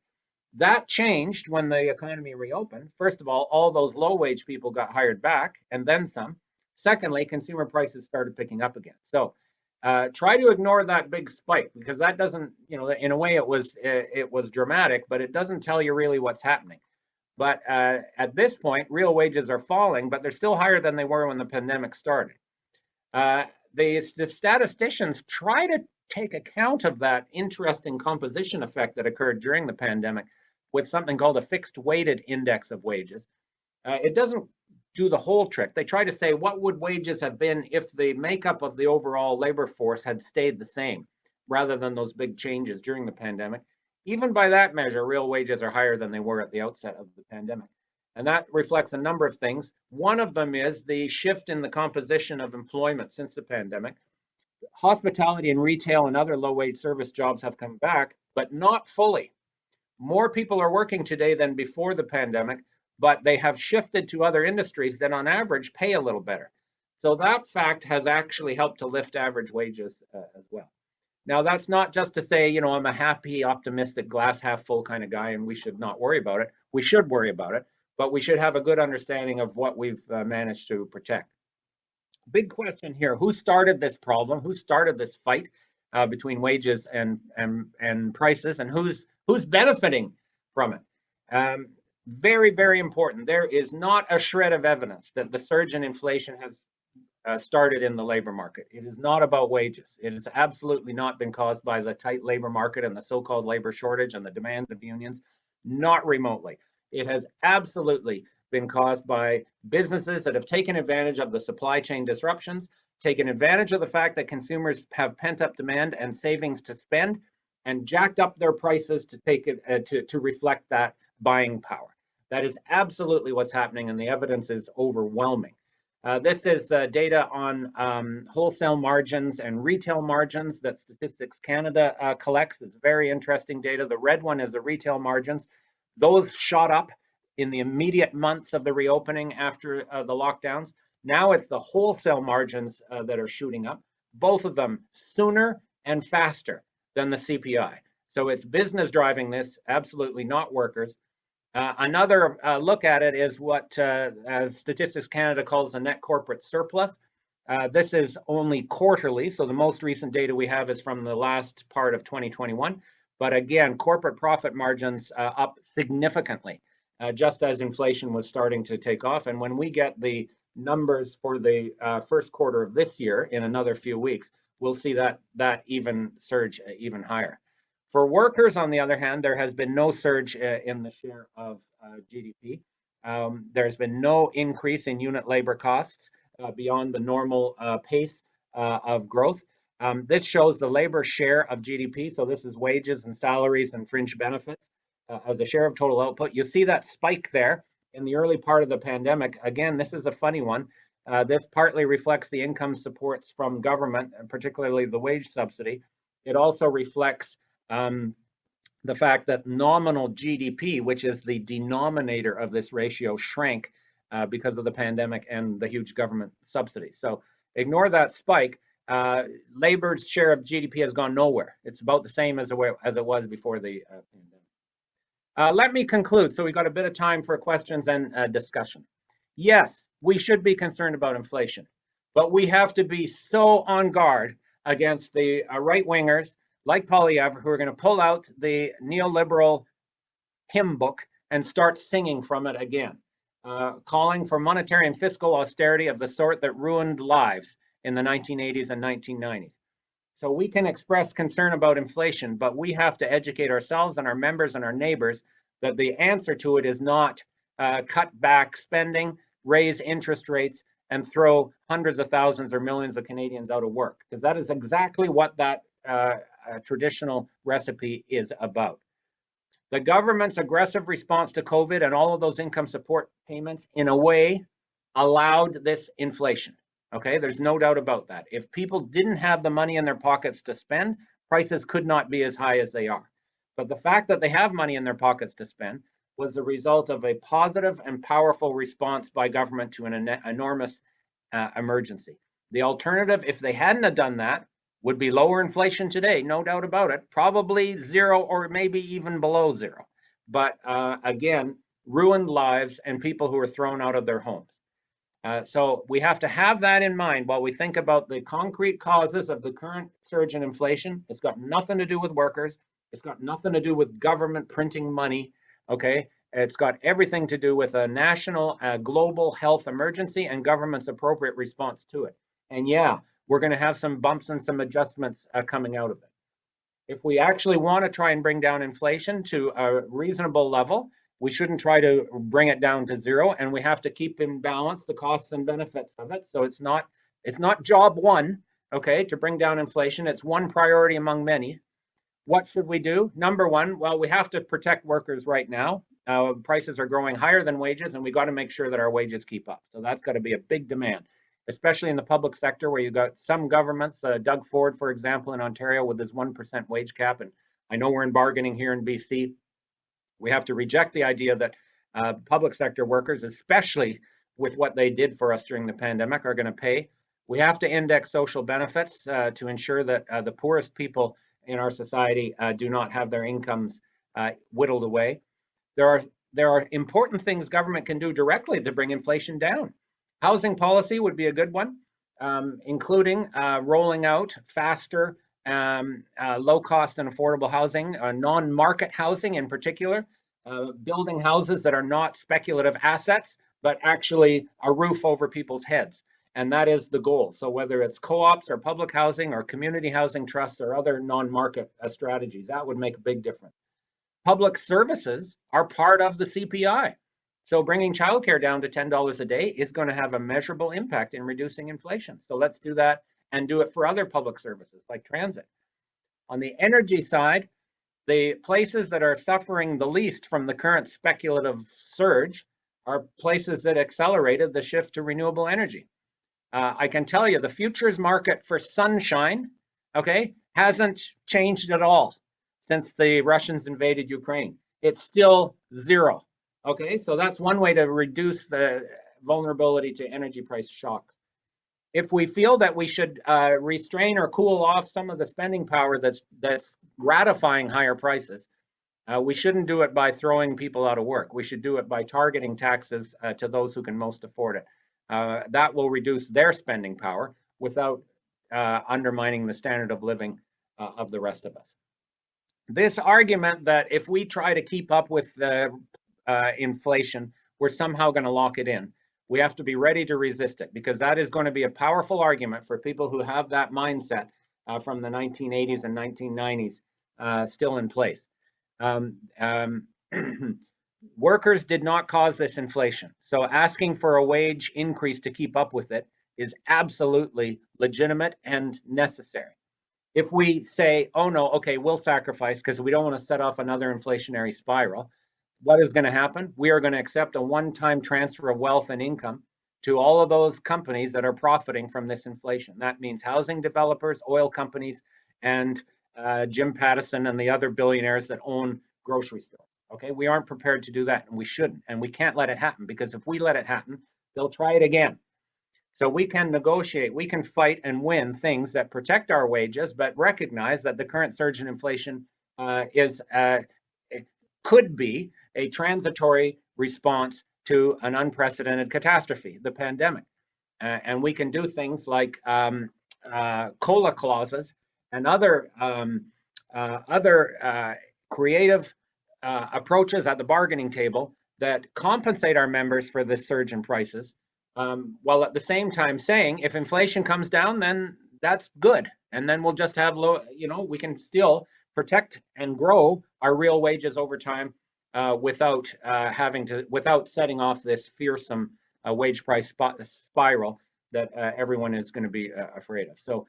That changed when the economy reopened. First of all those low wage people got hired back and then some. Secondly, consumer prices started picking up again. So try to ignore that big spike because that doesn't, in a way it was dramatic, but it doesn't tell you really what's happening. But at this point, real wages are falling, but they're still higher than they were when the pandemic started. The statisticians try to take account of that interesting composition effect that occurred during the pandemic with something called a fixed weighted index of wages. It doesn't do the whole trick. They try to say, what would wages have been if the makeup of the overall labor force had stayed the same rather than those big changes during the pandemic? Even by that measure, real wages are higher than they were at the outset of the pandemic. And that reflects a number of things. One of them is the shift in the composition of employment since the pandemic. Hospitality and retail and other low-wage service jobs have come back, but not fully. More people are working today than before the pandemic, but they have shifted to other industries that on average pay a little better. So that fact has actually helped to lift average wages as well. Now, that's not just to say, you know, I'm a happy, optimistic, glass half full kind of guy and we should not worry about it. We should worry about it, but we should have a good understanding of what we've managed to protect. Big question here: who started this problem? Who started this fight between wages and prices, and who's benefiting from it? Very, very important. There is not a shred of evidence that the surge in inflation has started in the labor market. It is not about wages. It has absolutely not been caused by the tight labor market and the so-called labor shortage and the demands of unions, not remotely. It has absolutely been caused by businesses that have taken advantage of the supply chain disruptions, taken advantage of the fact that consumers have pent-up demand and savings to spend, and jacked up their prices to take it to reflect that buying power. That is absolutely what's happening, and the evidence is overwhelming. This is data on wholesale margins and retail margins that Statistics Canada collects. It's very interesting data. The red one is the retail margins. Those shot up in the immediate months of the reopening after the lockdowns. Now it's the wholesale margins that are shooting up, both of them sooner and faster than the CPI. So it's business driving this, absolutely not workers. Another look at it is what as Statistics Canada calls a net corporate surplus. This is only quarterly, so the most recent data we have is from the last part of 2021. But again, corporate profit margins up significantly, just as inflation was starting to take off. And when we get the numbers for the first quarter of this year in another few weeks, we'll see that even surge even higher. For workers, on the other hand, there has been no surge in the share of GDP. There's been no increase in unit labor costs beyond the normal pace of growth. This shows the labor share of GDP. So this is wages and salaries and fringe benefits as a share of total output. You see that spike there in the early part of the pandemic. Again, this is a funny one. This partly reflects the income supports from government, and particularly the wage subsidy. It also reflects the fact that nominal GDP, which is the denominator of this ratio, shrank because of the pandemic and the huge government subsidies. So ignore that spike. Labor's share of GDP has gone nowhere. It's about the same as it was before the pandemic. Let me conclude. So we've got a bit of time for questions and discussion. Yes, we should be concerned about inflation, but we have to be so on guard against the right-wingers like Poilievre, who are going to pull out the neoliberal hymn book and start singing from it again, calling for monetary and fiscal austerity of the sort that ruined lives in the 1980s and 1990s. So we can express concern about inflation, but we have to educate ourselves and our members and our neighbors that the answer to it is not cut back spending, raise interest rates, and throw hundreds of thousands or millions of Canadians out of work, because that is exactly what that traditional recipe is about. The government's aggressive response to COVID and all of those income support payments, in a way, allowed this inflation. Okay, there's no doubt about that. If people didn't have the money in their pockets to spend, prices could not be as high as they are. But the fact that they have money in their pockets to spend was the result of a positive and powerful response by government to an enormous emergency. The alternative, if they hadn't have done that, would be lower inflation today, no doubt about it, probably zero or maybe even below zero. But again, ruined lives and people who are thrown out of their homes. So we have to have that in mind while we think about the concrete causes of the current surge in inflation. It's got nothing to do with workers. It's got nothing to do with government printing money, okay? It's got everything to do with a national, global health emergency and government's appropriate response to it. And yeah, we're going to have some bumps and some adjustments coming out of it. If we actually want to try and bring down inflation to a reasonable level, we shouldn't try to bring it down to zero, and we have to keep in balance the costs and benefits of it. So it's not job one, okay, to bring down inflation. It's one priority among many, What should we do? Number one, well, we have to protect workers right now. Prices are growing higher than wages, and we got to make sure that our wages keep up. So that's got to be a big demand, especially in the public sector where you've got some governments, Doug Ford, for example, in Ontario with his 1% wage cap. And I know we're in bargaining here in BC. We have to reject the idea that public sector workers, especially with what they did for us during the pandemic, are going to pay. We have to index social benefits to ensure that the poorest people in our society do not have their incomes whittled away. There are important things government can do directly to bring inflation down. Housing policy would be a good one, including rolling out faster low cost and affordable housing, non-market housing in particular, building houses that are not speculative assets, but actually a roof over people's heads. And that is the goal. So whether it's co-ops or public housing or community housing trusts or other non-market strategies, that would make a big difference. Public services are part of the CPI. So bringing childcare down to $10 a day is going to have a measurable impact in reducing inflation. So let's do that and do it for other public services like transit. On the energy side, the places that are suffering the least from the current speculative surge are places that accelerated the shift to renewable energy. I can tell you the futures market for sunshine, okay, hasn't changed at all since the Russians invaded Ukraine. It's still zero, okay? So that's one way to reduce the vulnerability to energy price shocks. If we feel that we should restrain or cool off some of the spending power that's ratifying higher prices, we shouldn't do it by throwing people out of work. We should do it by targeting taxes to those who can most afford it. That will reduce their spending power without undermining the standard of living of the rest of us. This argument that if we try to keep up with inflation, we're somehow going to lock it in. We have to be ready to resist it, because that is going to be a powerful argument for people who have that mindset from the 1980s and 1990s still in place. Workers did not cause this inflation. So asking for a wage increase to keep up with it is absolutely legitimate and necessary. If we say, oh no, okay, we'll sacrifice because we don't want to set off another inflationary spiral, what is going to happen? We are going to accept a one-time transfer of wealth and income to all of those companies that are profiting from this inflation. That means housing developers, oil companies, and Jim Pattison and the other billionaires that own grocery stores. Okay, we aren't prepared to do that, and we shouldn't, and we can't let it happen, because if we let it happen, they'll try it again. So we can negotiate, we can fight and win things that protect our wages, but recognize that the current surge in inflation could be a transitory response to an unprecedented catastrophe, the pandemic. And we can do things like COLA clauses and other creative approaches at the bargaining table that compensate our members for this surge in prices, while at the same time saying if inflation comes down, then that's good. And then we'll just have low, we can still protect and grow our real wages over time without setting off this fearsome wage price spiral that everyone is going to be afraid of. So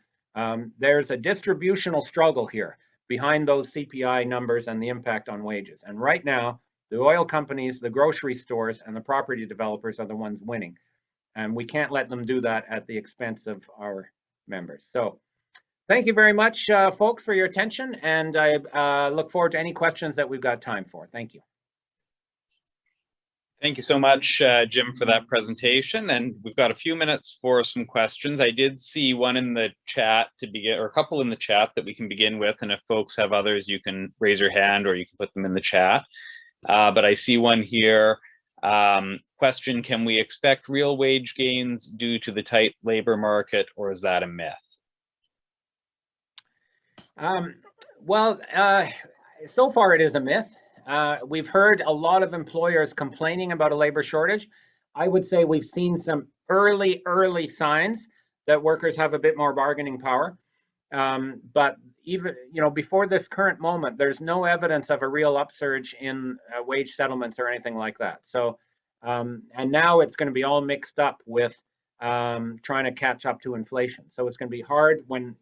there's a distributional struggle here behind those CPI numbers and the impact on wages. And right now, the oil companies, the grocery stores, and the property developers are the ones winning. And we can't let them do that at the expense of our members. So thank you very much, folks, for your attention. And I look forward to any questions that we've got time for. Thank you. Thank you so much, Jim, for that presentation. And we've got a few minutes for some questions. I did see one in the chat to begin, or a couple in the chat that we can begin with. And if folks have others, you can raise your hand or you can put them in the chat. But I see one here. Question, can we expect real wage gains due to the tight labor market, or is that a myth? So far it is a myth. We've heard a lot of employers complaining about a labor shortage. I would say we've seen some early signs that workers have a bit more bargaining power. But even, before this current moment, there's no evidence of a real upsurge in wage settlements or anything like that. So, and now it's going to be all mixed up with trying to catch up to inflation. So it's going to be hard when,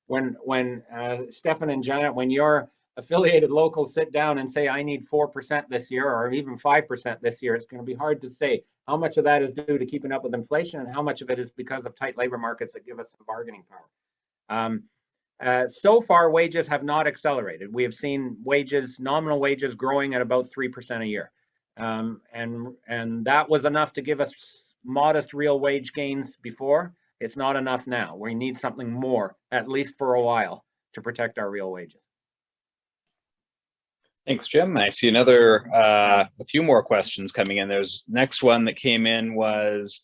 when Stefan and Janet, when your affiliated locals sit down and say, I need 4% this year or even 5% this year, it's going to be hard to say how much of that is due to keeping up with inflation and how much of it is because of tight labor markets that give us some bargaining power. So far, wages have not accelerated. We have seen wages, nominal wages, growing at about 3% a year. And that was enough to give us modest real wage gains before. It's not enough now. We need something more, at least for a while, to protect our real wages. Thanks, Jim. I see a few more questions coming in. There's next one that came in was,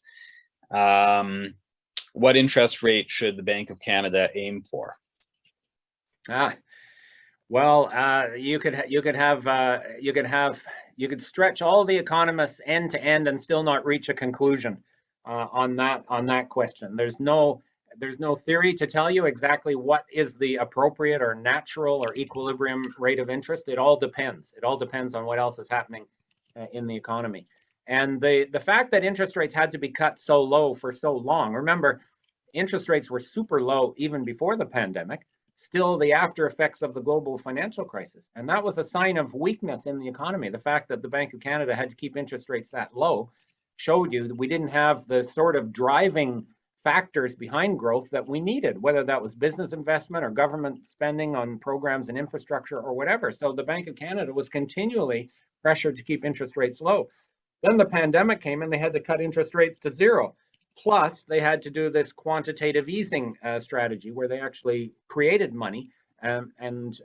what interest rate should the Bank of Canada aim for? Well, you could stretch all the economists end to end and still not reach a conclusion on that question. There's no theory to tell you exactly what is the appropriate or natural or equilibrium rate of interest. It all depends. It all depends on what else is happening in the economy. And the fact that interest rates had to be cut so low for so long, remember, interest rates were super low even before the pandemic, still the after effects of the global financial crisis. And that was a sign of weakness in the economy. The fact that the Bank of Canada had to keep interest rates that low showed you that we didn't have the sort of driving factors behind growth that we needed, whether that was business investment or government spending on programs and infrastructure or whatever. So the Bank of Canada was continually pressured to keep interest rates low. Then the pandemic came and they had to cut interest rates to zero. Plus, they had to do this quantitative easing strategy where they actually created money and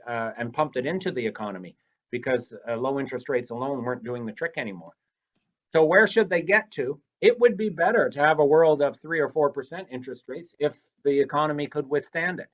pumped it into the economy because low interest rates alone weren't doing the trick anymore. So where should they get to? It would be better to have a world of 3 or 4% interest rates if the economy could withstand it,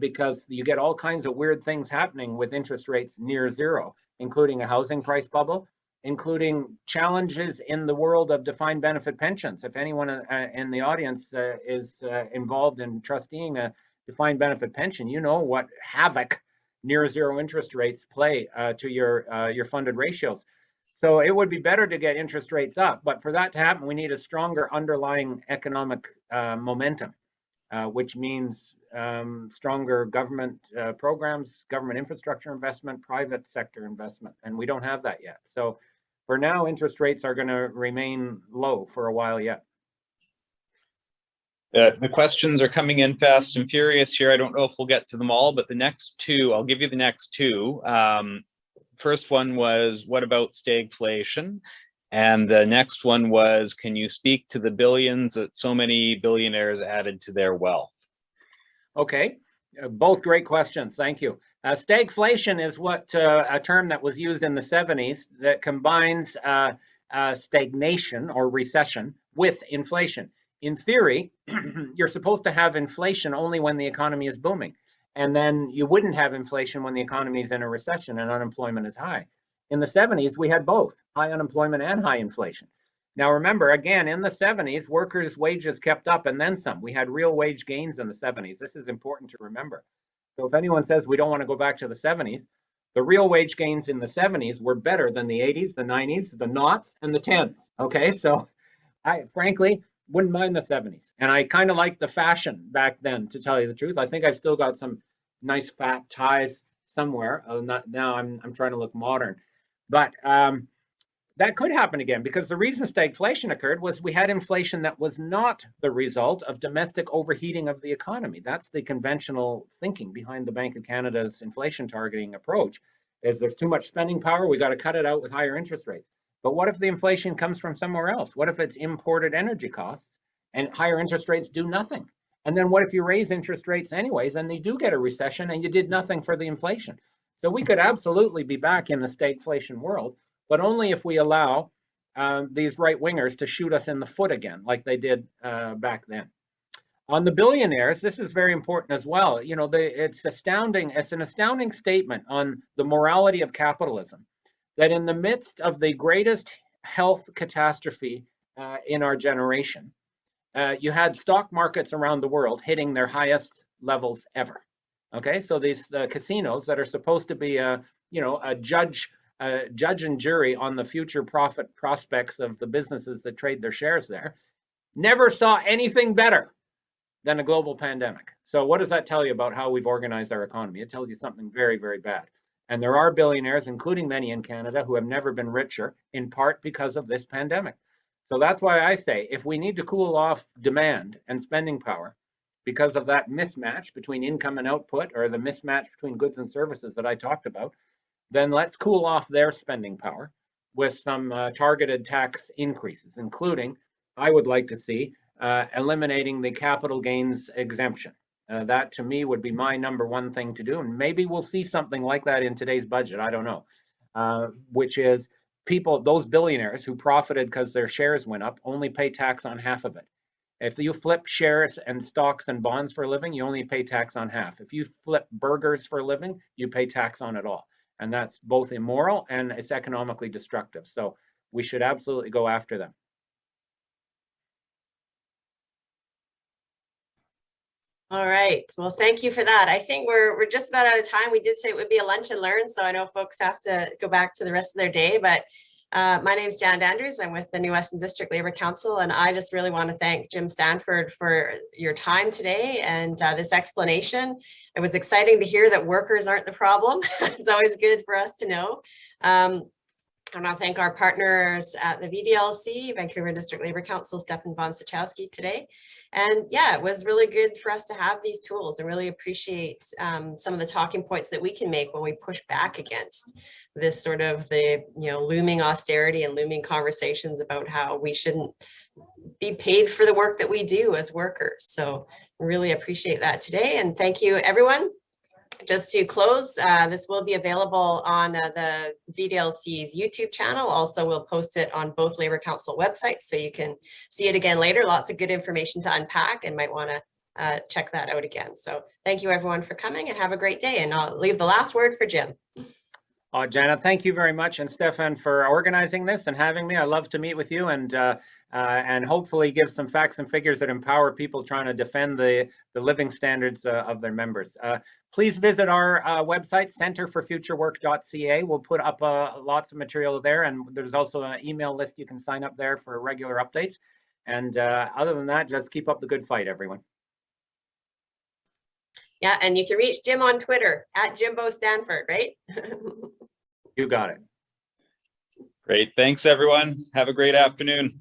because you get all kinds of weird things happening with interest rates near zero, including a housing price bubble, including challenges in the world of defined benefit pensions. If anyone in the audience is involved in trusteeing a defined benefit pension, you know what havoc near zero interest rates play to your funded ratios. So it would be better to get interest rates up, but for that to happen, we need a stronger underlying economic momentum, which means stronger government programs, government infrastructure investment, private sector investment, and we don't have that yet. So for now, interest rates are going to remain low for a while yet. The questions are coming in fast and furious here. I don't know if we'll get to them all, but the next two, I'll give you the next two. First one was, what about stagflation? And the next one was, can you speak to the billions that so many billionaires added to their wealth? Okay, both great questions. Thank you. Stagflation is a term that was used in the 70s that combines stagnation or recession with inflation. In theory, you're supposed to have inflation only when the economy is booming. And then you wouldn't have inflation when the economy is in a recession and unemployment is high. In the 70s, we had both high unemployment and high inflation. Now, remember, again, in the 70s, workers' wages kept up and then some. We had real wage gains in the 70s. This is important to remember. So if anyone says we don't want to go back to the 70s, the real wage gains in the 70s were better than the 80s, the 90s, the noughts, and the 10s. Okay, so I frankly wouldn't mind the 70s. And I kind of liked the fashion back then, to tell you the truth. I think I've still got some nice fat ties somewhere. Now I'm trying to look modern. But that could happen again, because the reason stagflation occurred was we had inflation that was not the result of domestic overheating of the economy. That's the conventional thinking behind the Bank of Canada's inflation targeting approach, is there's too much spending power, we got to cut it out with higher interest rates. But what if the inflation comes from somewhere else? What if it's imported energy costs and higher interest rates do nothing? And then what if you raise interest rates anyways and you do get a recession and you did nothing for the inflation? So we could absolutely be back in the stagflation world, but only if we allow these right-wingers to shoot us in the foot again, like they did back then. On the billionaires, this is very important as well. You know, it's astounding. It's an astounding statement on the morality of capitalism, that in the midst of the greatest health catastrophe in our generation, you had stock markets around the world hitting their highest levels ever. Okay, so these casinos that are supposed to be a judge and jury on the future profit prospects of the businesses that trade their shares there, never saw anything better than a global pandemic. So what does that tell you about how we've organized our economy? It tells you something very, very bad. And there are billionaires, including many in Canada, who have never been richer, in part because of this pandemic. So that's why I say, if we need to cool off demand and spending power because of that mismatch between income and output, or the mismatch between goods and services that I talked about, then let's cool off their spending power with some targeted tax increases, including, I would like to see, eliminating the capital gains exemption. That to me would be my #1 thing to do. And maybe we'll see something like that in today's budget, I don't know, which is people, those billionaires who profited because their shares went up, only pay tax on half of it. If you flip shares and stocks and bonds for a living, you only pay tax on half. If you flip burgers for a living, you pay tax on it all. And that's both immoral and it's economically destructive. So we should absolutely go after them. All right. Well, thank you for that. I think we're just about out of time. We did say it would be a lunch and learn, so I know folks have to go back to the rest of their day. But my name is Janet Andrews. I'm with the New Western District Labor Council, and I just really want to thank Jim Stanford for your time today and this explanation. It was exciting to hear that workers aren't the problem. It's always good for us to know. I want to thank our partners at the VDLC, Vancouver District Labor Council, Stefan von Sachowski today. And yeah, it was really good for us to have these tools. I really appreciate some of the talking points that we can make when we push back against this sort of the looming austerity and looming conversations about how we shouldn't be paid for the work that we do as workers. So really appreciate that today. And thank you, everyone. Just to close, this will be available on the VDLC's YouTube channel. Also, we'll post it on both Labor Council websites, so you can see it again later. Lots of good information to unpack, and might want to check that out again. So thank you, everyone, for coming, and have a great day. And I'll leave the last word for Jim. Janet, thank you very much, and Stefan for organizing this and having me. I love to meet with you and hopefully give some facts and figures that empower people trying to defend the living standards of their members. Please visit our website, centerforfuturework.ca. We'll put up lots of material there, and there's also an email list you can sign up there for regular updates. And other than that, just keep up the good fight, everyone. Yeah, and you can reach Jim on Twitter at Jimbo Stanford, right? You got it. Great. Thanks, everyone. Have a great afternoon.